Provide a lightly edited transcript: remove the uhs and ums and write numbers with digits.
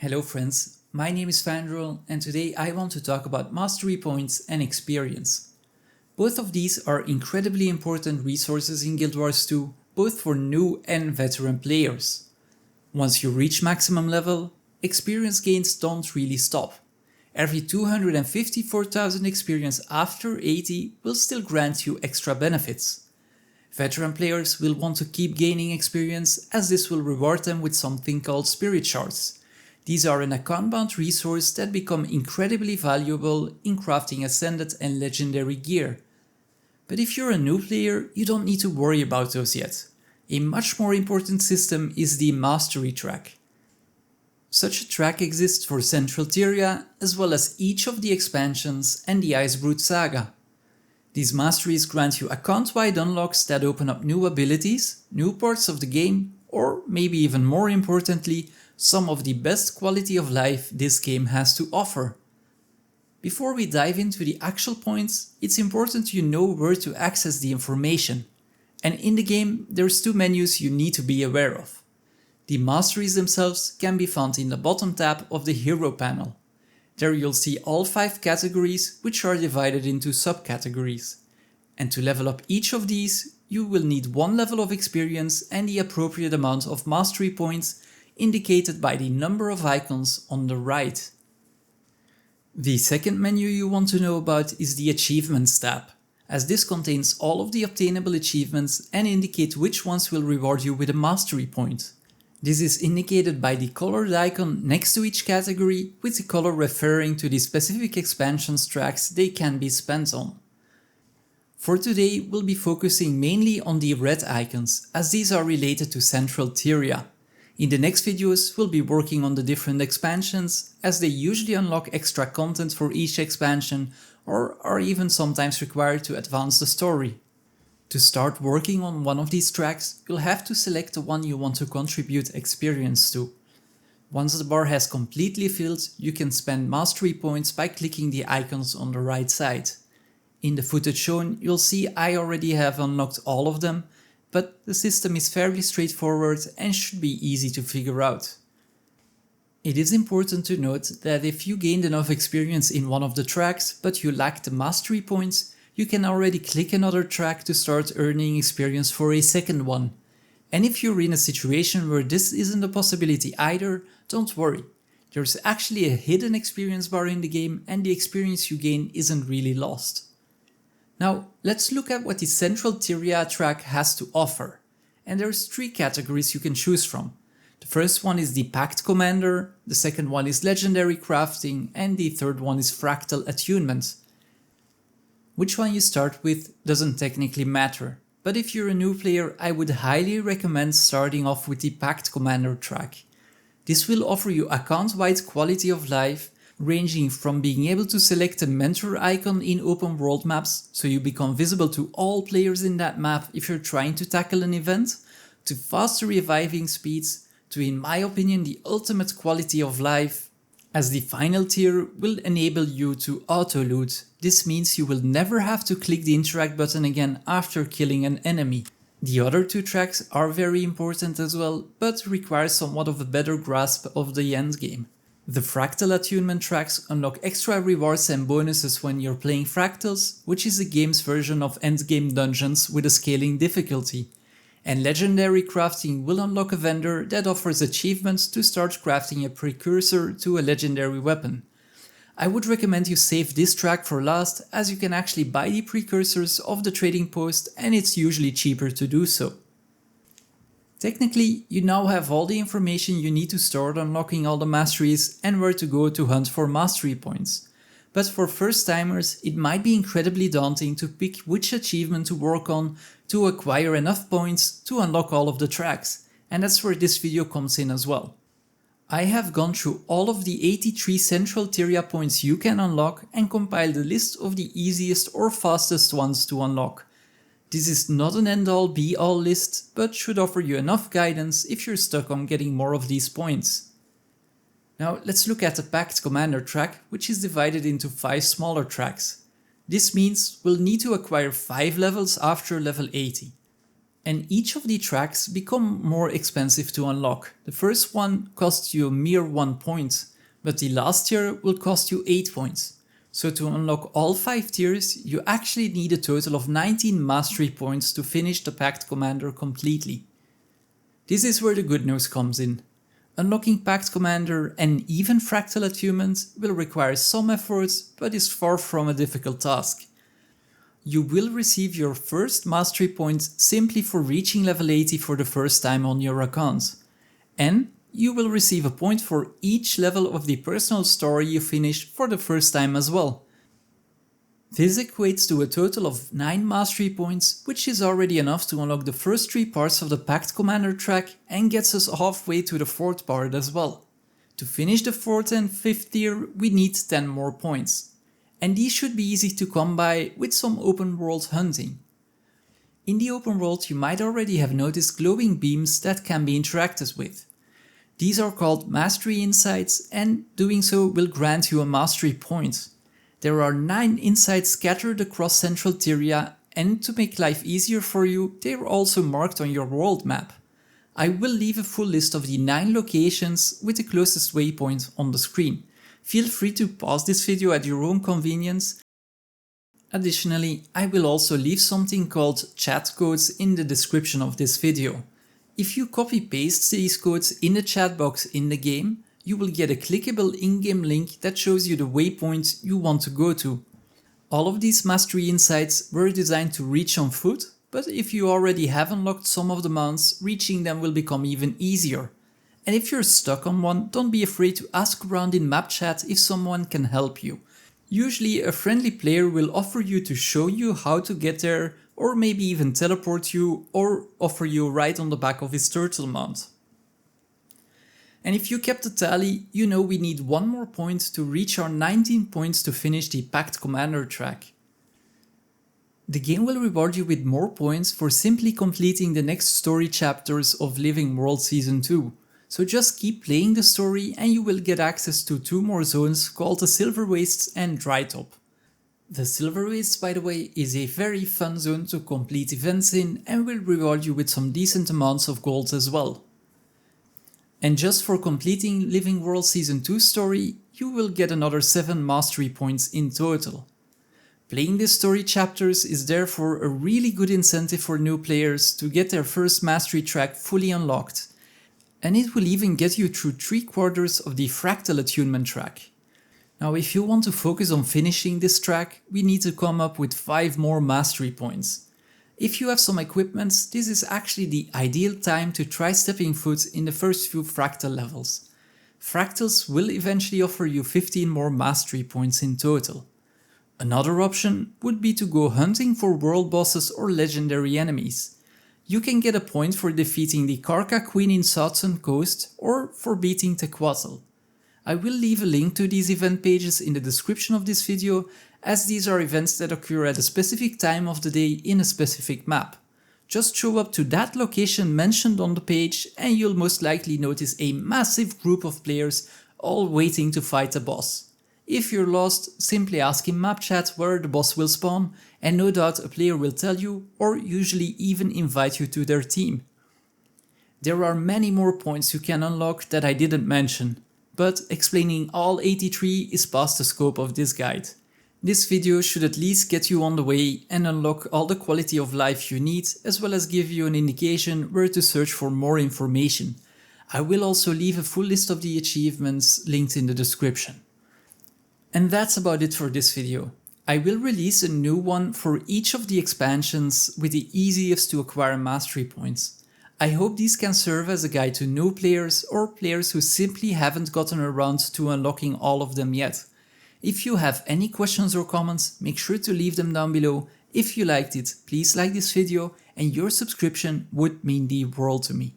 Hello friends, my name is Fandral and today I want to talk about mastery points and experience. Both of these are incredibly important resources in Guild Wars 2, both for new and veteran players. Once you reach maximum level, experience gains don't really stop. Every 254,000 experience after 80 will still grant you extra benefits. Veteran players will want to keep gaining experience as this will reward them with something called spirit shards. These are an account-bound resource that become incredibly valuable in crafting ascended and legendary gear. But if you're a new player, you don't need to worry about those yet. A much more important system is the Mastery track. Such a track exists for Central Tyria, as well as each of the expansions and the Icebrood Saga. These masteries grant you account-wide unlocks that open up new abilities, new parts of the game, or maybe even more importantly, some of the best quality of life this game has to offer. Before we dive into the actual points, it's important you know where to access the information. And in the game, there's two menus you need to be aware of. The masteries themselves can be found in the bottom tab of the hero panel. There you'll see all 5 categories, which are divided into subcategories. And to level up each of these, you will need 1 level of experience and the appropriate amount of mastery points, indicated by the number of icons on the right. The second menu you want to know about is the Achievements tab, as this contains all of the obtainable achievements and indicates which ones will reward you with a mastery point. This is indicated by the colored icon next to each category, with the color referring to the specific expansions tracks they can be spent on. For today, we'll be focusing mainly on the red icons, as these are related to Central Tyria. In the next videos, we'll be working on the different expansions, as they usually unlock extra content for each expansion or are even sometimes required to advance the story. To start working on one of these tracks, you'll have to select the one you want to contribute experience to. Once the bar has completely filled, you can spend mastery points by clicking the icons on the right side. In the footage shown, you'll see I already have unlocked all of them, but the system is fairly straightforward and should be easy to figure out. It is important to note that if you gained enough experience in one of the tracks but you lack the mastery points, you can already click another track to start earning experience for a second one. And if you're in a situation where this isn't a possibility either, don't worry. There's actually a hidden experience bar in the game and the experience you gain isn't really lost. Now, let's look at what the Central Tyria track has to offer. And there's 3 categories you can choose from. The first one is the Pact Commander, the second one is Legendary Crafting, and the third one is Fractal Attunement. Which one you start with doesn't technically matter, but if you're a new player, I would highly recommend starting off with the Pact Commander track. This will offer you account-wide quality of life, ranging from being able to select a mentor icon in open world maps, so you become visible to all players in that map if you're trying to tackle an event, to faster reviving speeds, to, in my opinion, the ultimate quality of life, as the final tier will enable you to auto-loot. This means you will never have to click the interact button again after killing an enemy. The other 2 tracks are very important as well, but require somewhat of a better grasp of the endgame. The Fractal Attunement tracks unlock extra rewards and bonuses when you're playing Fractals, which is the game's version of endgame dungeons with a scaling difficulty. And Legendary Crafting will unlock a vendor that offers achievements to start crafting a precursor to a legendary weapon. I would recommend you save this track for last, as you can actually buy the precursors off the trading post and it's usually cheaper to do so. Technically, you now have all the information you need to start unlocking all the masteries and where to go to hunt for mastery points. But for first timers, it might be incredibly daunting to pick which achievement to work on to acquire enough points to unlock all of the tracks, and that's where this video comes in as well. I have gone through all of the 83 Central Tyria points you can unlock and compiled a list of the easiest or fastest ones to unlock. This is not an end-all be-all list, but should offer you enough guidance if you're stuck on getting more of these points. Now let's look at the Pact Commander track, which is divided into 5 smaller tracks. This means we'll need to acquire 5 levels after level 80. And each of the tracks become more expensive to unlock. The first one costs you a mere 1 point, but the last tier will cost you 8 points. So to unlock all 5 tiers, you actually need a total of 19 mastery points to finish the Pact Commander completely. This is where the good news comes in. Unlocking Pact Commander and even Fractal Attunement will require some effort, but is far from a difficult task. You will receive your first mastery points simply for reaching level 80 for the first time on your account. And you will receive a point for each level of the personal story you finish for the first time as well. This equates to a total of 9 mastery points, which is already enough to unlock the first 3 parts of the Pact Commander track and gets us halfway to the 4th part as well. To finish the 4th and 5th tier, we need 10 more points. And these should be easy to come by with some open world hunting. In the open world you might already have noticed glowing beams that can be interacted with. These are called Mastery Insights, and doing so will grant you a mastery point. There are 9 insights scattered across Central Tyria, and to make life easier for you, they are also marked on your world map. I will leave a full list of the 9 locations with the closest waypoint on the screen. Feel free to pause this video at your own convenience. Additionally, I will also leave something called chat codes in the description of this video. If you copy-paste these codes in the chat box in the game, you will get a clickable in-game link that shows you the waypoint you want to go to. All of these mastery insights were designed to reach on foot, but if you already have unlocked some of the mounts, reaching them will become even easier. And if you're stuck on one, don't be afraid to ask around in map chat if someone can help you. Usually a friendly player will offer you to show you how to get there, or maybe even teleport you or offer you a ride on the back of his turtle mount. And if you kept a tally, you know we need 1 more point to reach our 19 points to finish the Pact Commander track. The game will reward you with more points for simply completing the next story chapters of Living World Season 2. So just keep playing the story and you will get access to 2 more zones called the Silver Wastes and Drytop. The Silver Wastes, by the way, is a very fun zone to complete events in and will reward you with some decent amounts of gold as well. And just for completing Living World Season 2 story, you will get another 7 mastery points in total. Playing the story chapters is therefore a really good incentive for new players to get their first mastery track fully unlocked. And it will even get you through 3/4 of the Fractal Attunement track. Now if you want to focus on finishing this track, we need to come up with 5 more mastery points. If you have some equipment, this is actually the ideal time to try stepping foot in the first few Fractal levels. Fractals will eventually offer you 15 more mastery points in total. Another option would be to go hunting for world bosses or legendary enemies. You can get a point for defeating the Karka Queen in Southern Coast or for beating Tequatl. I will leave a link to these event pages in the description of this video, as these are events that occur at a specific time of the day in a specific map. Just show up to that location mentioned on the page and you'll most likely notice a massive group of players all waiting to fight a boss. If you're lost, simply ask in map chat where the boss will spawn, and no doubt a player will tell you or usually even invite you to their team. There are many more points you can unlock that I didn't mention, but explaining all 83 is past the scope of this guide. This video should at least get you on the way and unlock all the quality of life you need, as well as give you an indication where to search for more information. I will also leave a full list of the achievements linked in the description. And that's about it for this video. I will release a new one for each of the expansions with the easiest to acquire mastery points. I hope these can serve as a guide to new players or players who simply haven't gotten around to unlocking all of them yet. If you have any questions or comments, make sure to leave them down below. If you liked it, please like this video and your subscription would mean the world to me.